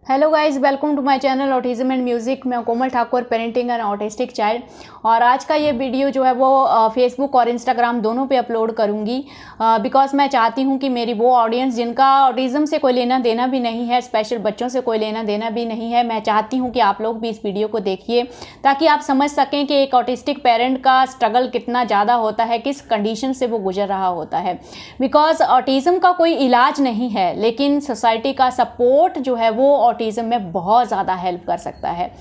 Hello guys, welcome to my channel autism and music. मैं Komal Thakur, parenting and autistic child. और आज का ये वीडियो जो है वो फेसबुक और इंस्टाग्राम दोनों पे अपलोड करूँगी बिकॉज मैं चाहती हूँ कि मेरी वो ऑडियंस जिनका ऑटिज्म से कोई लेना देना भी नहीं है, स्पेशल बच्चों से कोई लेना देना भी नहीं है, मैं चाहती हूँ कि आप लोग भी इस वीडियो को देखिए ताकि आप समझ सकें कि एक ऑटिस्टिक पेरेंट का स्ट्रगल कितना ज़्यादा होता है, किस कंडीशन से वो गुजर रहा होता है। बिकॉज ऑटिज्म का कोई इलाज नहीं है, लेकिन सोसाइटी का सपोर्ट जो है वो ऑटिज्म में बहुत ज़्यादा हेल्प कर सकता है।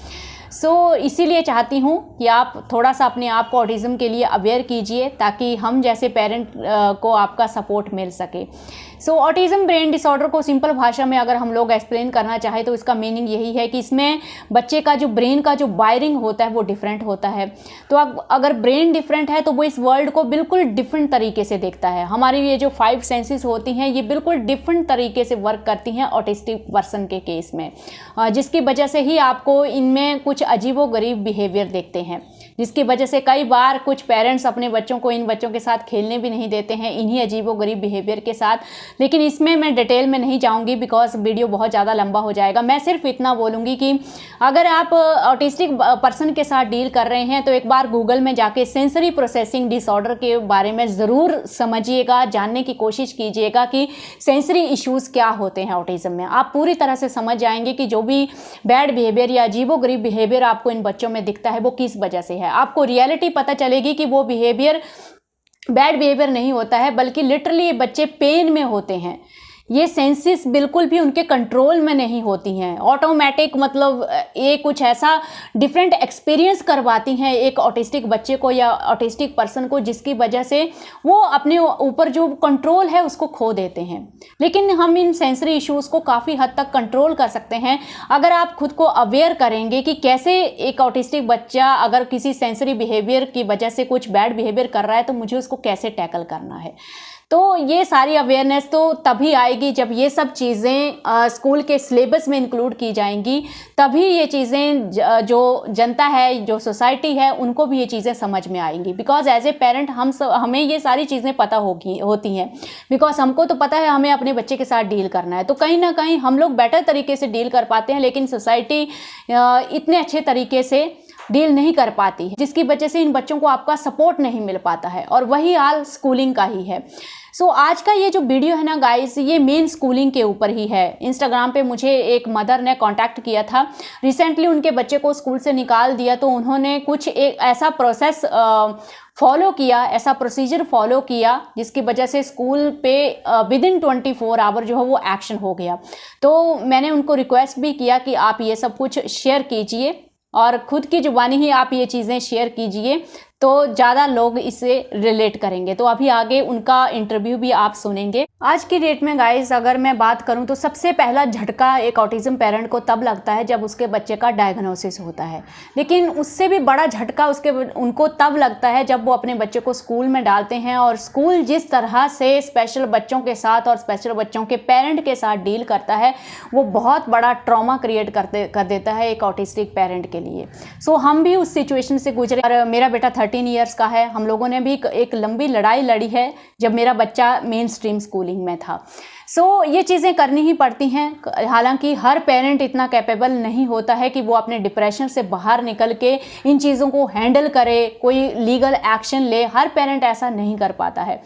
इसीलिए चाहती हूँ कि आप थोड़ा सा अपने आप को ऑटिज्म के लिए अवेयर कीजिए ताकि हम जैसे पेरेंट को आपका सपोर्ट मिल सके। ऑटिज्म ब्रेन डिसऑर्डर को सिंपल भाषा में अगर हम लोग एक्सप्लेन करना चाहें तो इसका मीनिंग यही है कि इसमें बच्चे का जो ब्रेन का जो वायरिंग होता है वो डिफरेंट होता है। तो अब अगर ब्रेन डिफरेंट है तो वो इस वर्ल्ड को बिल्कुल डिफरेंट तरीके से देखता है। हमारी ये जो 5 सेंसेस होती हैं ये बिल्कुल डिफरेंट तरीके से वर्क करती हैं ऑटिस्टिक पर्सन के केस में, जिसकी वजह से ही आपको इनमें कुछ अजीबोगरीब बिहेवियर देखते हैं, जिसकी वजह से कई बार कुछ पेरेंट्स अपने बच्चों को इन बच्चों के साथ खेलने भी नहीं देते हैं इन्हीं अजीबोगरीब बिहेवियर के साथ। लेकिन इसमें मैं डिटेल में नहीं जाऊंगी बिकॉज वीडियो बहुत ज़्यादा लंबा हो जाएगा। मैं सिर्फ इतना बोलूँगी कि अगर आप ऑटिस्टिक पर्सन के साथ डील कर रहे हैं तो एक बार गूगल में जाके सेंसरी प्रोसेसिंग डिसऑर्डर के बारे में ज़रूर समझिएगा, जानने की कोशिश कीजिएगा कि सेंसरी इश्यूज़ क्या होते हैं ऑटिज्म में। आप पूरी तरह से समझ जाएंगे कि जो भी बैड बिहेवियर या अजीबोगरीब बिहेवियर आपको इन बच्चों में दिखता है वो किस वजह से है। आपको रियलिटी पता चलेगी कि वो बिहेवियर बैड बिहेवियर नहीं होता है, बल्कि लिटरली बच्चे पेन में होते हैं। ये सेंसेस बिल्कुल भी उनके कंट्रोल में नहीं होती हैं, ऑटोमेटिक मतलब ये कुछ ऐसा डिफरेंट एक्सपीरियंस करवाती हैं एक ऑटिस्टिक बच्चे को या ऑटिस्टिक पर्सन को, जिसकी वजह से वो अपने ऊपर जो कंट्रोल है उसको खो देते हैं। लेकिन हम इन सेंसरी इश्यूज़ को काफ़ी हद तक कंट्रोल कर सकते हैं अगर आप खुद को अवेयर करेंगे कि कैसे एक ऑटिस्टिक बच्चा अगर किसी सेंसरी बिहेवियर की वजह से कुछ बैड बिहेवियर कर रहा है तो मुझे उसको कैसे टैकल करना है। तो ये सारी अवेयरनेस तो तभी आएगी जब ये सब चीज़ें स्कूल के सिलेबस में इंक्लूड की जाएंगी, तभी ये चीज़ें जो जनता है, जो सोसाइटी है, उनको भी ये चीज़ें समझ में आएंगी। बिकॉज एज ए पेरेंट हमें ये सारी चीज़ें पता होती हैं, बिकॉज हमको तो पता है हमें अपने बच्चे के साथ डील करना है, तो कहीं ना कहीं हम लोग बेटर तरीके से डील कर पाते हैं, लेकिन सोसाइटी इतने अच्छे तरीके से डील नहीं कर पाती है, जिसकी वजह से इन बच्चों को आपका सपोर्ट नहीं मिल पाता है। और वही हाल स्कूलिंग का ही है। आज का ये जो वीडियो है ना गाइस, ये मेन स्कूलिंग के ऊपर ही है। इंस्टाग्राम पे मुझे एक मदर ने कांटेक्ट किया था, रिसेंटली उनके बच्चे को स्कूल से निकाल दिया, तो उन्होंने कुछ एक ऐसा प्रोसेस फॉलो किया, ऐसा प्रोसीजर फॉलो किया जिसकी वजह से स्कूल पे विदिन 24 आवर जो है वो एक्शन हो गया। तो मैंने उनको रिक्वेस्ट भी किया कि आप ये सब कुछ शेयर कीजिए और खुद की जुबानी ही आप ये चीज़ें शेयर कीजिए तो ज़्यादा लोग इससे रिलेट करेंगे। तो अभी आगे उनका इंटरव्यू भी आप सुनेंगे। आज की डेट में गाइस अगर मैं बात करूं तो सबसे पहला झटका एक ऑटिज्म पेरेंट को तब लगता है जब उसके बच्चे का डायग्नोसिस होता है, लेकिन उससे भी बड़ा झटका उनको तब लगता है जब वो अपने बच्चे को स्कूल में डालते हैं और स्कूल जिस तरह से स्पेशल बच्चों के साथ और स्पेशल बच्चों के पेरेंट के साथ डील करता है वो बहुत बड़ा ट्रॉमा क्रिएट कर देता है एक ऑटिस्टिक पेरेंट के लिए। हम भी उस सिचुएशन से गुजरे और मेरा बेटा 13 ईयर्स का है। हम लोगों ने भी एक लंबी लड़ाई लड़ी है जब मेरा बच्चा मेन स्ट्रीम स्कूलिंग में था। ये चीज़ें करनी ही पड़ती हैं। हालांकि हर पेरेंट इतना कैपेबल नहीं होता है कि वो अपने डिप्रेशन से बाहर निकल के इन चीज़ों को हैंडल करे, कोई लीगल एक्शन ले। हर पेरेंट ऐसा नहीं कर पाता है।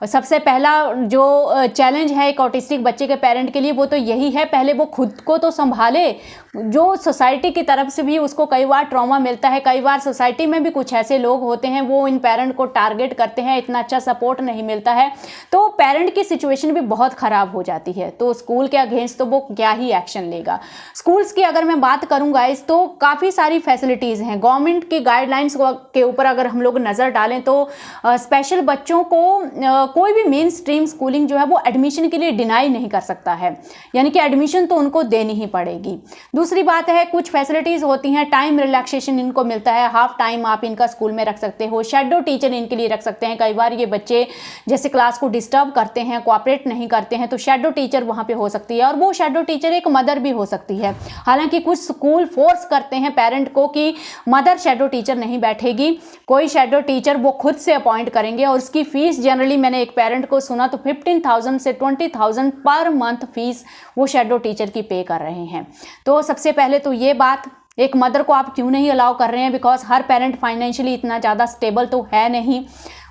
सबसे पहला जो चैलेंज है एक ऑटिस्टिक बच्चे के पेरेंट के लिए वो तो यही है, पहले वो खुद को तो संभाले। जो सोसाइटी की तरफ से भी उसको कई बार ट्रॉमा मिलता है, कई बार सोसाइटी में भी कुछ ऐसे लोग होते हैं वो इन पेरेंट को टारगेट करते हैं, इतना अच्छा सपोर्ट नहीं मिलता है, तो पेरेंट की सिचुएशन भी बहुत ख़राब हो जाती है। तो स्कूल के अगेंस्ट तो वो क्या ही एक्शन लेगा। स्कूल्स की अगर मैं बात करूँ गाइस तो काफ़ी सारी फैसिलिटीज़ हैं। गवर्नमेंट की गाइडलाइंस के ऊपर अगर हम लोग नज़र डालें तो स्पेशल बच्चों को कोई भी मेन स्ट्रीम स्कूलिंग जो है वो एडमिशन के लिए डिनाई नहीं कर सकता है, यानी कि एडमिशन तो उनको देनी ही पड़ेगी। दूसरी बात है कुछ फैसिलिटीज़ होती हैं, टाइम रिलैक्सेशन इनको मिलता है, हाफ टाइम आप इनका स्कूल में रख सकते हो, शैडो टीचर इनके लिए रख सकते हैं। कई बार ये बच्चे जैसे क्लास को डिस्टर्ब करते हैं, कोऑपरेट नहीं करते हैं, तो शैडो टीचर वहाँ पे हो सकती है और वो शैडो टीचर एक मदर भी हो सकती है। हालांकि कुछ स्कूल फोर्स करते हैं पेरेंट को कि मदर शैडो टीचर नहीं बैठेगी, कोई शैडो टीचर वो खुद से अपॉइंट करेंगे और उसकी फ़ीस जनरली मैंने मैंने एक पेरेंट को सुना तो 15,000 से 20,000 पर मंथ फीस वो शैडो टीचर की पे कर रहे हैं। तो सबसे पहले तो ये बात, एक मदर को आप क्यों नहीं अलाउ कर रहे हैं, बिकॉज हर पेरेंट फाइनेंशियली इतना ज़्यादा स्टेबल तो है नहीं।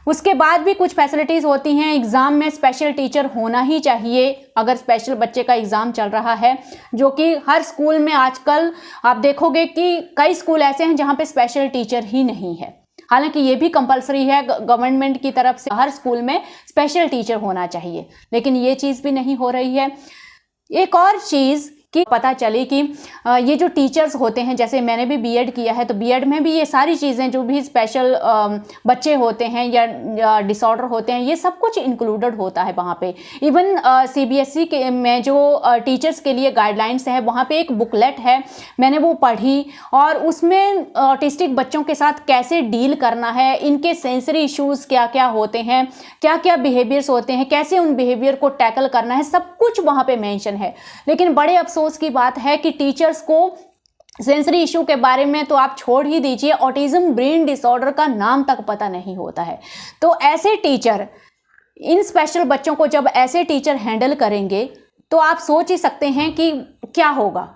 उसके बाद भी कुछ फैसिलिटीज़ होती हैं, एग्ज़ाम में स्पेशल टीचर होना ही चाहिए अगर स्पेशल बच्चे का एग्ज़ाम चल रहा है, जो कि हर स्कूल में आजकल आप देखोगे कि कई स्कूल ऐसे हैं जहाँ पे स्पेशल टीचर ही नहीं है। हालांकि ये भी कंपलसरी है गवर्नमेंट की तरफ से, हर स्कूल में स्पेशल टीचर होना चाहिए, लेकिन ये चीज़ भी नहीं हो रही है। एक और चीज़ कि पता चली कि ये जो टीचर्स होते हैं, जैसे मैंने भी बीएड किया है, तो बीएड में भी ये सारी चीज़ें जो भी स्पेशल बच्चे होते हैं या डिसऑर्डर होते हैं, ये सब कुछ इंक्लूडेड होता है वहाँ पे। इवन सीबीएसई के में जो टीचर्स के लिए गाइडलाइंस है, वहाँ पे एक बुकलेट है, मैंने वो पढ़ी, और उसमें ऑटिस्टिक बच्चों के साथ कैसे डील करना है, इनके सेंसरी इश्यूज़ क्या क्या होते हैं, क्या क्या बिहेवियर्स होते हैं, कैसे उन बिहेवियर को टैकल करना है, सब कुछ वहाँ पे मेंशन है। लेकिन बड़े अफसोस की बात है कि टीचर्स को सेंसरी इशू के बारे में तो आप छोड़ ही दीजिए, ऑटिज्म ब्रेन डिसऑर्डर का नाम तक पता नहीं होता है। तो ऐसे टीचर, इन स्पेशल बच्चों को जब ऐसे टीचर हैंडल करेंगे तो आप सोच ही सकते हैं कि क्या होगा।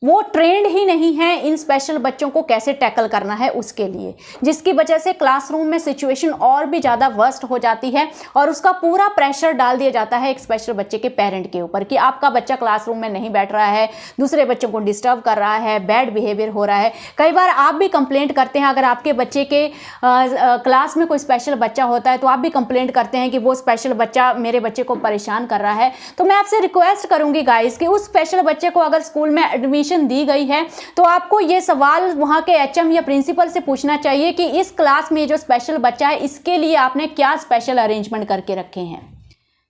वो ट्रेंड ही नहीं है इन स्पेशल बच्चों को कैसे टैकल करना है उसके लिए, जिसकी वजह से क्लासरूम में सिचुएशन और भी ज़्यादा वर्स्ट हो जाती है और उसका पूरा प्रेशर डाल दिया जाता है एक स्पेशल बच्चे के पेरेंट के ऊपर कि आपका बच्चा क्लासरूम में नहीं बैठ रहा है, दूसरे बच्चों को डिस्टर्ब कर रहा है, बैड बिहेवियर हो रहा है। कई बार आप भी कंप्लेंट करते हैं, अगर आपके बच्चे के क्लास में कोई स्पेशल बच्चा होता है तो आप भी कंप्लेंट करते हैं कि वो स्पेशल बच्चा मेरे बच्चे को परेशान कर रहा है। तो मैं आपसे रिक्वेस्ट करूँगी गाइस कि उस स्पेशल बच्चे को अगर स्कूल में एडमिशन दी गई है तो आपको ये सवाल वहां के एचएम या प्रिंसिपल से पूछना चाहिए कि इस क्लास में जो स्पेशल बच्चा है इसके लिए आपने क्या स्पेशल अरेंजमेंट करके रखे हैं।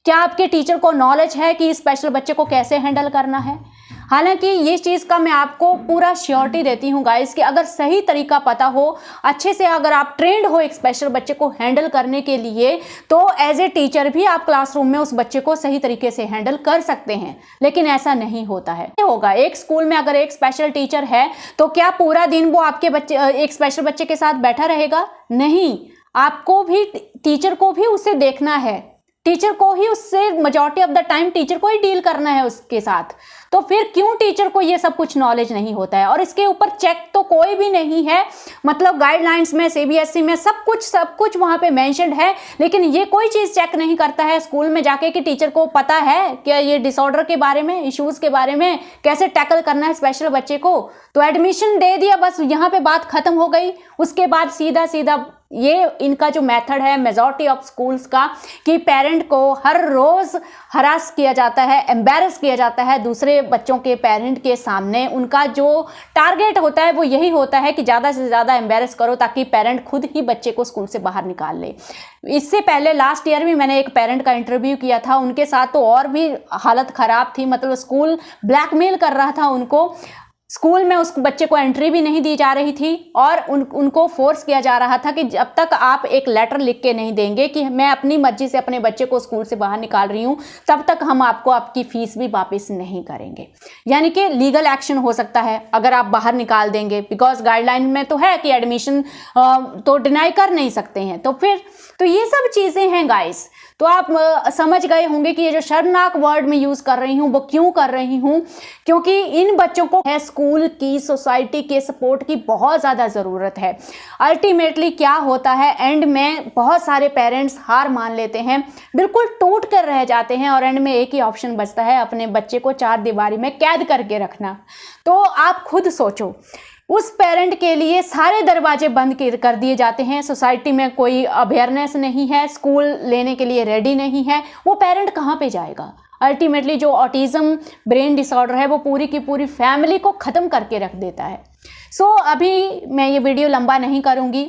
क्या आपके टीचर को नॉलेज है कि इस स्पेशल बच्चे को कैसे हैंडल करना है। हालांकि ये चीज़ का मैं आपको पूरा श्योरिटी देती हूँ गाइस कि अगर सही तरीका पता हो, अच्छे से अगर आप ट्रेंड हो एक स्पेशल बच्चे को हैंडल करने के लिए, तो एज ए टीचर भी आप क्लासरूम में उस बच्चे को सही तरीके से हैंडल कर सकते हैं। लेकिन ऐसा नहीं होता है। होगा एक स्कूल में अगर एक स्पेशल टीचर है तो क्या पूरा दिन वो आपके बच्चे एक स्पेशल बच्चे के साथ बैठा रहेगा? नहीं, आपको भी टीचर को भी उसे देखना है, टीचर को ही उससे majority of the time teacher को ही डील करना है उसके साथ। तो फिर क्यों टीचर को ये सब कुछ नॉलेज नहीं होता है? और इसके ऊपर चेक तो कोई भी नहीं है, मतलब गाइडलाइंस में सीबीएसई में सब कुछ वहाँ पे मेंशन्ड है, लेकिन ये कोई चीज़ चेक नहीं करता है स्कूल में जाके कि टीचर को पता है क्या ये डिसऑर्डर के बारे में, इश्यूज़ के बारे में, कैसे टैकल करना है स्पेशल बच्चे को। तो एडमिशन दे दिया, बस यहाँ पे बात खत्म हो गई। उसके बाद सीधा सीधा ये इनका जो मेथड है मेजॉरिटी ऑफ स्कूल्स का कि पेरेंट को हर रोज़ हरास किया जाता है, एम्बैरस किया जाता है दूसरे बच्चों के पेरेंट के सामने। उनका जो टारगेट होता है वो यही होता है कि ज़्यादा से ज़्यादा एम्बैरस करो ताकि पेरेंट खुद ही बच्चे को स्कूल से बाहर निकाल ले। इससे पहले लास्ट ईयर भी मैंने एक पेरेंट का इंटरव्यू किया था, उनके साथ तो और भी हालत ख़राब थी, मतलब स्कूल ब्लैकमेल कर रहा था उनको। स्कूल में उस बच्चे को एंट्री भी नहीं दी जा रही थी और उनको फोर्स किया जा रहा था कि जब तक आप एक लेटर लिख के नहीं देंगे कि मैं अपनी मर्जी से अपने बच्चे को स्कूल से बाहर निकाल रही हूँ, तब तक हम आपको आपकी फीस भी वापस नहीं करेंगे। यानी कि लीगल एक्शन हो सकता है अगर आप बाहर निकाल देंगे, बिकॉज गाइडलाइन में तो है कि एडमिशन तो डिनाई कर नहीं सकते हैं। तो फिर तो ये सब चीज़ें हैं गाइस। तो आप समझ गए होंगे कि ये जो शर्मनाक वर्ड मैं यूज़ कर रही हूँ वो क्यों कर रही हूँ, क्योंकि इन बच्चों को है स्कूल की, सोसाइटी के सपोर्ट की बहुत ज़्यादा ज़रूरत है। अल्टीमेटली क्या होता है, एंड में बहुत सारे पेरेंट्स हार मान लेते हैं, बिल्कुल टूट कर रह जाते हैं और एंड में एक ही ऑप्शन बचता है, अपने बच्चे को चार दीवारी में कैद करके रखना। तो आप खुद सोचो, उस पेरेंट के लिए सारे दरवाजे बंद कर दिए जाते हैं, सोसाइटी में कोई अवेयरनेस नहीं है, स्कूल लेने के लिए रेडी नहीं है, वो पेरेंट कहाँ पे जाएगा? अल्टीमेटली जो ऑटिज्म ब्रेन डिसऑर्डर है वो पूरी की पूरी फैमिली को ख़त्म करके रख देता है। सो अभी मैं ये वीडियो लंबा नहीं करूँगी,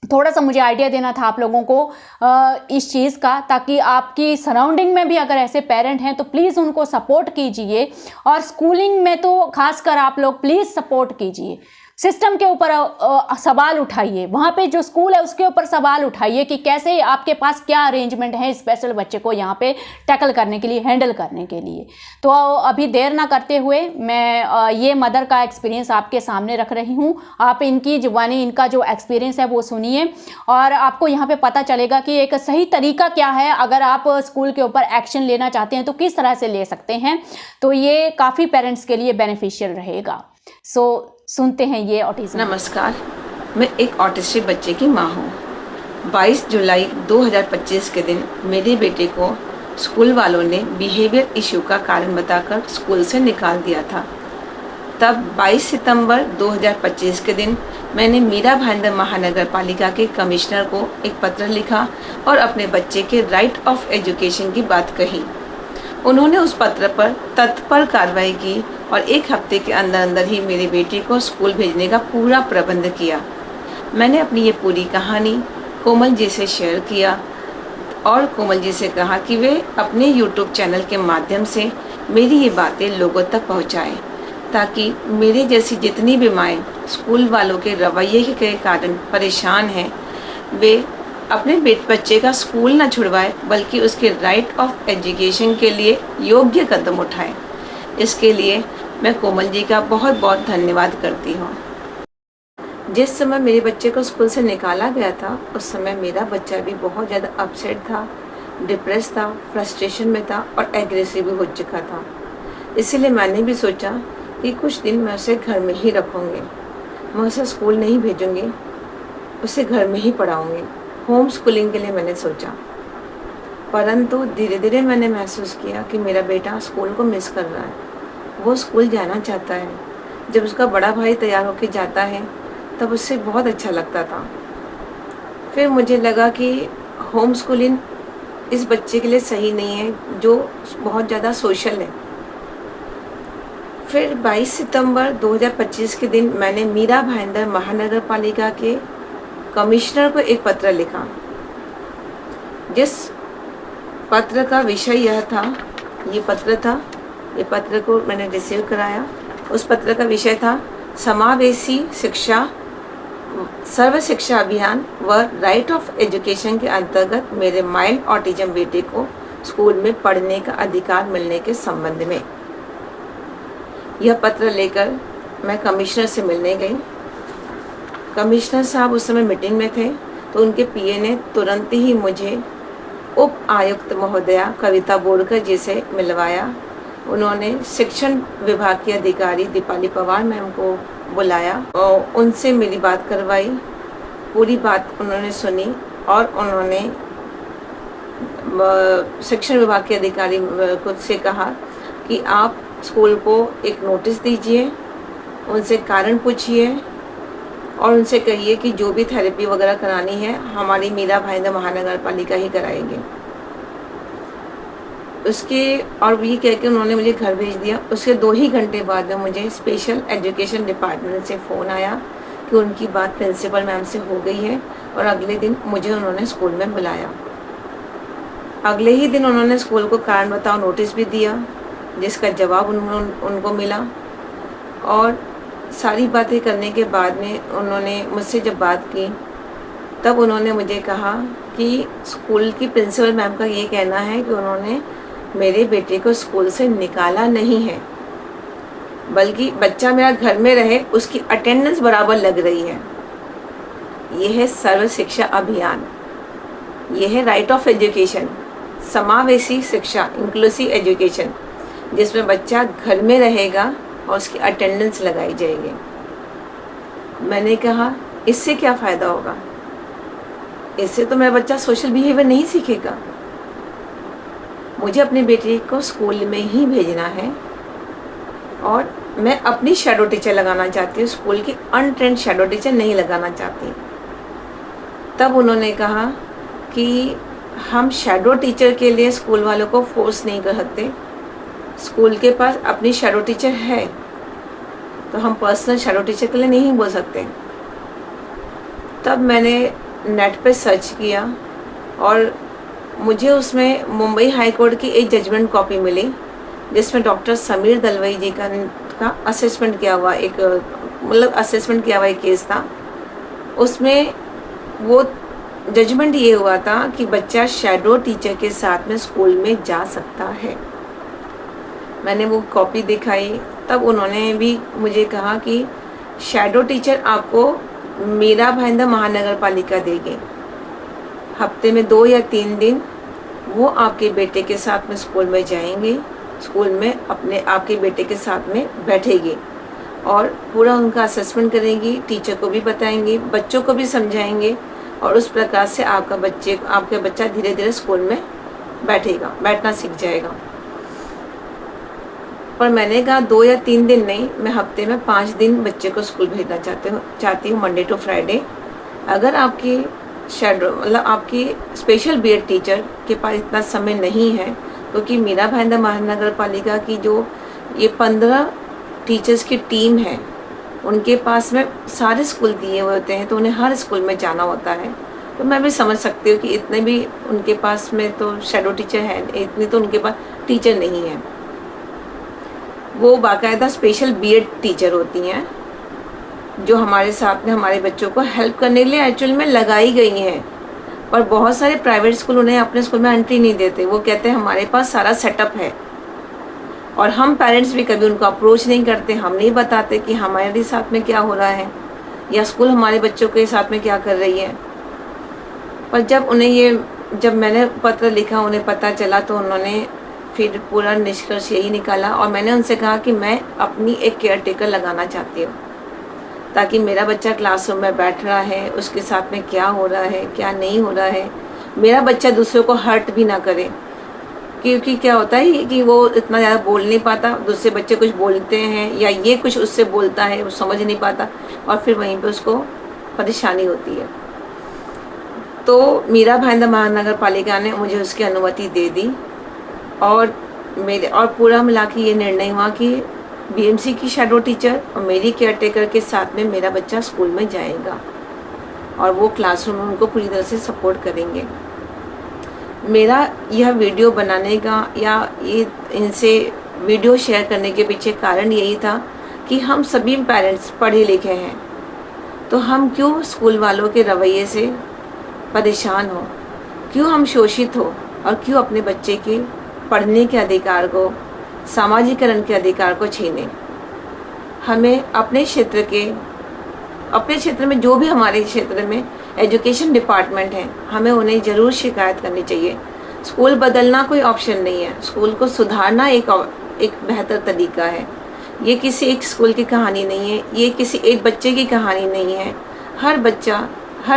थोड़ा सा मुझे आइडिया देना था आप लोगों को इस चीज़ का, ताकि आपकी सराउंडिंग में भी अगर ऐसे पेरेंट हैं तो प्लीज़ उनको सपोर्ट कीजिए, और स्कूलिंग में तो खासकर आप लोग प्लीज़ सपोर्ट कीजिए। सिस्टम के ऊपर सवाल उठाइए, वहाँ पे जो स्कूल है उसके ऊपर सवाल उठाइए कि कैसे आपके पास क्या अरेंजमेंट है स्पेशल बच्चे को यहाँ पे टैकल करने के लिए, हैंडल करने के लिए। तो अभी देर ना करते हुए मैं ये मदर का एक्सपीरियंस आपके सामने रख रही हूँ। आप इनकी जुबानी, इनका जो एक्सपीरियंस है वो सुनिए और आपको यहाँ पे पता चलेगा कि एक सही तरीका क्या है। अगर आप स्कूल के ऊपर एक्शन लेना चाहते हैं तो किस तरह से ले सकते हैं, तो ये काफ़ी पेरेंट्स के लिए बेनिफिशियल रहेगा। सुनते हैं ये ऑटिज्म। नमस्कार, मैं एक ऑटिस्टिक बच्चे की माँ हूँ। 22 जुलाई 2025 के दिन मेरे बेटे को स्कूल वालों ने बिहेवियर इशू का कारण बताकर स्कूल से निकाल दिया था। तब 22 सितंबर 2025 के दिन मैंने मीरा भाईंदर महानगर पालिका के कमिश्नर को एक पत्र लिखा और अपने बच्चे के राइट ऑफ एजुकेशन की बात कही। उन्होंने उस पत्र पर तत्पर कार्रवाई की और एक हफ्ते के अंदर अंदर ही मेरे बेटे को स्कूल भेजने का पूरा प्रबंध किया। मैंने अपनी ये पूरी कहानी कोमल जी से शेयर किया और कोमल जी से कहा कि वे अपने यूट्यूब चैनल के माध्यम से मेरी ये बातें लोगों तक पहुंचाएं, ताकि मेरे जैसी जितनी भी माएँ स्कूल वालों के रवैये के कारण परेशान हैं, वे अपने बच्चे का स्कूल न छुड़वाए बल्कि उसके राइट ऑफ एजुकेशन के लिए योग्य कदम उठाएं। इसके लिए मैं कोमल जी का बहुत बहुत धन्यवाद करती हूँ। जिस समय मेरे बच्चे को स्कूल से निकाला गया था उस समय मेरा बच्चा भी बहुत ज़्यादा अपसेट था, डिप्रेस था, फ्रस्ट्रेशन में था और एग्रेसिव भी हो चुका था। इसीलिए मैंने भी सोचा कि कुछ दिन मैं उसे घर में ही रखूँगी, मैं उसे स्कूल नहीं भेजूँगी, उसे घर में ही पढ़ाऊँगी। होम स्कूलिंग के लिए मैंने सोचा, परंतु धीरे धीरे मैंने महसूस किया कि मेरा बेटा स्कूल को मिस कर रहा है, वो स्कूल जाना चाहता है। जब उसका बड़ा भाई तैयार होकर जाता है तब उससे बहुत अच्छा लगता था। फिर मुझे लगा कि होम स्कूलिंग इस बच्चे के लिए सही नहीं है जो बहुत ज़्यादा सोशल है। फिर 22 सितंबर 2025 के दिन मैंने मीरा भाईंदर महानगर पालिका के कमिश्नर को एक पत्र लिखा, जिस पत्र का विषय यह था, ये पत्र को मैंने रिसीव कराया। उस पत्र का विषय था समावेशी शिक्षा सर्व शिक्षा अभियान व राइट ऑफ एजुकेशन के अंतर्गत मेरे माइल्ड ऑटिज्म बेटे को स्कूल में पढ़ने का अधिकार मिलने के संबंध में। यह पत्र लेकर मैं कमिश्नर से मिलने गई। कमिश्नर साहब उस समय मीटिंग में थे, तो उनके पीए ने तुरंत ही मुझे उप आयुक्त महोदया कविता बोरकर जी से मिलवाया। उन्होंने शिक्षण विभाग की अधिकारी दीपाली पवार मैम को बुलाया और उनसे मेरी बात करवाई। पूरी बात उन्होंने सुनी और उन्होंने शिक्षण विभाग के अधिकारी को से कहा कि आप स्कूल को एक नोटिस दीजिए, उनसे कारण पूछिए और उनसे कहिए कि जो भी थेरेपी वगैरह करानी है हमारी मीरा भाईंदर महानगर पालिका ही कराएंगे। उसके और ये कह के उन्होंने मुझे घर भेज दिया। उसके 2 ही घंटे बाद में मुझे स्पेशल एजुकेशन डिपार्टमेंट से फ़ोन आया कि उनकी बात प्रिंसिपल मैम से हो गई है और अगले दिन मुझे उन्होंने स्कूल में बुलाया। अगले ही दिन उन्होंने स्कूल को कारण बताओ नोटिस भी दिया, जिसका जवाब उनको मिला। और सारी बातें करने के बाद में उन्होंने मुझसे जब बात की तब उन्होंने मुझे कहा कि स्कूल की प्रिंसिपल मैम का ये कहना है कि उन्होंने मेरे बेटे को स्कूल से निकाला नहीं है, बल्कि बच्चा मेरा घर में रहे उसकी अटेंडेंस बराबर लग रही है। यह है सर्व शिक्षा अभियान, यह है राइट ऑफ एजुकेशन, समावेशी शिक्षा, इंक्लूसिव एजुकेशन, जिसमें बच्चा घर में रहेगा और उसकी अटेंडेंस लगाई जाएगी। मैंने कहा इससे क्या फ़ायदा होगा, इससे तो मेरा बच्चा सोशल बिहेवियर नहीं सीखेगा। मुझे अपने बेटे को स्कूल में ही भेजना है और मैं अपनी शैडो टीचर लगाना चाहती हूँ, स्कूल की अनट्रेंड शैडो टीचर नहीं लगाना चाहती। तब उन्होंने कहा कि हम शैडो टीचर के लिए स्कूल वालों को फोर्स नहीं कर सकते, स्कूल के पास अपनी शैडो टीचर है तो हम पर्सनल शैडो टीचर के लिए नहीं बोल सकते। तब मैंने नेट पे सर्च किया और मुझे उसमें मुंबई हाई कोर्ट की एक जजमेंट कॉपी मिली, जिसमें डॉक्टर समीर दलवई जी का असेसमेंट किया हुआ एक मतलब असेसमेंट किया हुआ एक केस था, उसमें वो जजमेंट ये हुआ था कि बच्चा शैडो टीचर के साथ में स्कूल में जा सकता है। मैंने वो कॉपी दिखाई, तब उन्होंने भी मुझे कहा कि शैडो टीचर आपको मीरा भाईंदर महानगर पालिका देगी, हफ्ते में 2 या 3 दिन वो आपके बेटे के साथ में स्कूल में जाएंगे, स्कूल में आपके बेटे के साथ में बैठेगी और पूरा उनका असेसमेंट करेंगी, टीचर को भी बताएंगी, बच्चों को भी समझाएंगे और उस प्रकार से आपका बच्चा धीरे धीरे स्कूल में बैठना सीख जाएगा। पर मैंने कहा 2 या 3 दिन नहीं, मैं हफ्ते में 5 दिन बच्चे को स्कूल भेजना चाहती हूँ, मंडे टू फ्राइडे। अगर आपकी मतलब आपकी स्पेशल बीएड टीचर के पास इतना समय नहीं है, क्योंकि मीरा भाईंदर महानगर पालिका की जो ये 15 टीचर्स की टीम है, उनके पास में सारे स्कूल दिए हुए होते हैं, तो उन्हें हर स्कूल में जाना होता है। तो मैं भी समझ सकती हूँ कि इतने भी उनके पास में तो शैडो टीचर है, इतनी तो उनके पास टीचर नहीं है। वो बाकायदा स्पेशल बीएड टीचर होती हैं, जो हमारे साथ में हमारे बच्चों को हेल्प करने के लिए एक्चुअल में लगाई गई हैं। पर बहुत सारे प्राइवेट स्कूल उन्हें अपने स्कूल में एंट्री नहीं देते। वो कहते हैं हमारे पास सारा सेटअप है, और हम पेरेंट्स भी कभी उनको अप्रोच नहीं करते, हम नहीं बताते कि हमारे साथ में क्या हो रहा है या स्कूल हमारे बच्चों के साथ में क्या कर रही है। पर जब मैंने पत्र लिखा, उन्हें पता चला, तो उन्होंने फिर पूरा निष्कर्ष यही निकाला, और मैंने उनसे कहा कि मैं अपनी एक केयर टेकर लगाना चाहती हूँ, ताकि मेरा बच्चा क्लासरूम में बैठ रहा है, उसके साथ में क्या हो रहा है क्या नहीं हो रहा है, मेरा बच्चा दूसरों को हर्ट भी ना करे। क्योंकि क्या होता है कि वो इतना ज़्यादा बोल नहीं पाता, दूसरे बच्चे कुछ बोलते हैं या ये कुछ उससे बोलता है, वो समझ नहीं पाता और फिर वहीं पे उसको परेशानी होती है। तो मीरा भाईंदर महानगर पालिका ने मुझे उसकी अनुमति दे दी, और पूरा मिला के ये निर्णय हुआ कि बीएमसी की शैडो टीचर और मेरी केयरटेकर के साथ में मेरा बच्चा स्कूल में जाएगा, और वो क्लासरूम में उनको पूरी तरह से सपोर्ट करेंगे। मेरा यह वीडियो बनाने का या ये इनसे वीडियो शेयर करने के पीछे कारण यही था कि हम सभी पेरेंट्स पढ़े लिखे हैं, तो हम क्यों स्कूल वालों के रवैये से परेशान हो, क्यों हम शोषित हो, और क्यों अपने बच्चे के पढ़ने के अधिकार को, सामाजिकरण के अधिकार को छीने। हमें अपने क्षेत्र में जो भी हमारे क्षेत्र में एजुकेशन डिपार्टमेंट है, हमें उन्हें ज़रूर शिकायत करनी चाहिए। स्कूल बदलना कोई ऑप्शन नहीं है, स्कूल को सुधारना एक बेहतर तरीका है। ये किसी एक स्कूल की कहानी नहीं है, ये किसी एक बच्चे की कहानी नहीं है। हर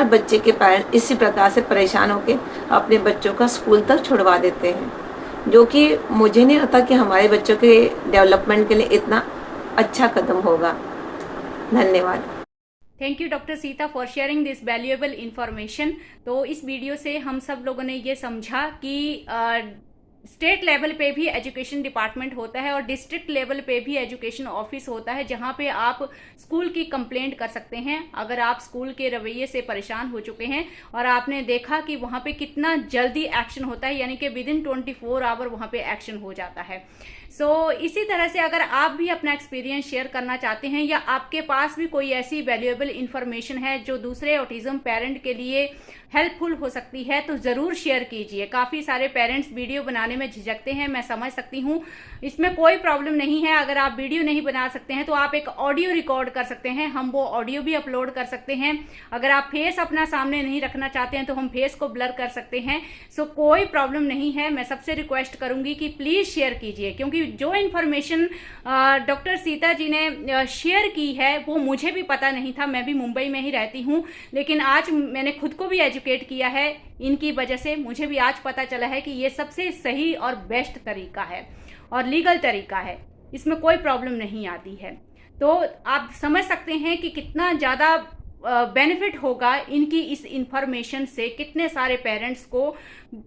बच्चे के पेरेंट्स इसी प्रकार से परेशान होकर अपने बच्चों का स्कूल तक छुड़वा देते हैं, जो कि मुझे नहीं लगता कि हमारे बच्चों के डेवलपमेंट के लिए इतना अच्छा कदम होगा। धन्यवाद। Thank you doctor Sita for sharing this valuable information. तो इस वीडियो से हम सब लोगों ने ये समझा कि स्टेट लेवल पे भी एजुकेशन डिपार्टमेंट होता है और डिस्ट्रिक्ट लेवल पे भी एजुकेशन ऑफिस होता है, जहां पे आप स्कूल की कंप्लेंट कर सकते हैं अगर आप स्कूल के रवैये से परेशान हो चुके हैं। और आपने देखा कि वहां पे कितना जल्दी एक्शन होता है, यानी कि विदिन 24 आवर वहां पे एक्शन हो जाता है। इसी तरह से अगर आप भी अपना एक्सपीरियंस शेयर करना चाहते हैं या आपके पास भी कोई ऐसी वैल्यूएबल इंफॉर्मेशन है जो दूसरे ऑटिज्म पेरेंट के लिए हेल्पफुल हो सकती है, तो ज़रूर शेयर कीजिए। काफ़ी सारे पेरेंट्स वीडियो बनाने में झिझकते हैं, मैं समझ सकती हूँ, इसमें कोई प्रॉब्लम नहीं है। अगर आप वीडियो नहीं बना सकते हैं तो आप एक ऑडियो रिकॉर्ड कर सकते हैं, हम वो ऑडियो भी अपलोड कर सकते हैं। अगर आप फेस अपना सामने नहीं रखना चाहते हैं तो हम फेस को ब्लर कर सकते हैं। कोई प्रॉब्लम नहीं है। मैं सबसे रिक्वेस्ट करूंगी कि प्लीज़ शेयर कीजिए, क्योंकि जो इन्फॉर्मेशन डॉक्टर सीता जी ने शेयर की है वो मुझे भी पता नहीं था। मैं भी मुंबई में ही रहती हूँ, लेकिन आज मैंने खुद को भी एजुकेट किया है इनकी वजह से। मुझे भी आज पता चला है कि ये सबसे सही और बेस्ट तरीका है और लीगल तरीका है, इसमें कोई प्रॉब्लम नहीं आती है। तो आप समझ सकते हैं कि कितना ज़्यादा बेनिफिट होगा इनकी इस इंफॉर्मेशन से। कितने सारे पेरेंट्स को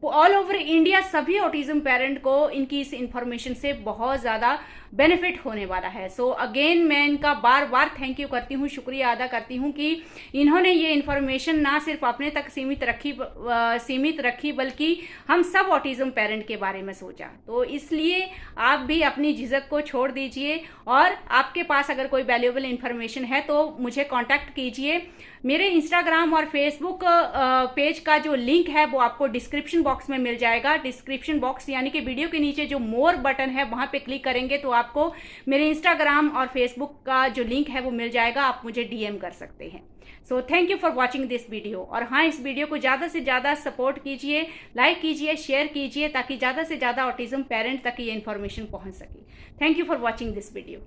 ऑल ओवर इंडिया, सभी ऑटिज्म पेरेंट को इनकी इस इंफॉर्मेशन से बहुत ज़्यादा बेनिफिट होने वाला है। सो अगेन मैं इनका बार बार थैंक यू करती हूँ, शुक्रिया अदा करती हूँ कि इन्होंने ये इन्फॉर्मेशन ना सिर्फ अपने तक सीमित रखी बल्कि हम सब ऑटिज्म पेरेंट के बारे में सोचा। तो इसलिए आप भी अपनी झिझक को छोड़ दीजिए और आपके पास अगर कोई वैल्यूएबल इन्फॉर्मेशन है तो मुझे कांटेक्ट कीजिए। मेरे इंस्टाग्राम और फेसबुक पेज का जो लिंक है वो आपको डिस्क्रिप्शन बॉक्स में मिल जाएगा। डिस्क्रिप्शन बॉक्स यानी कि वीडियो के नीचे जो मोर बटन है वहां पे क्लिक करेंगे तो आपको मेरे इंस्टाग्राम और फेसबुक का जो लिंक है वो मिल जाएगा, आप मुझे डीएम कर सकते हैं। So thank you for watching this video. और हाँ, इस वीडियो को ज़्यादा से ज़्यादा सपोर्ट कीजिए, लाइक कीजिए, शेयर कीजिए ताकि ज़्यादा से ज़्यादा ऑटिज्म पेरेंट तक ये इन्फॉर्मेशन पहुंच सके। Thank you for watching this video.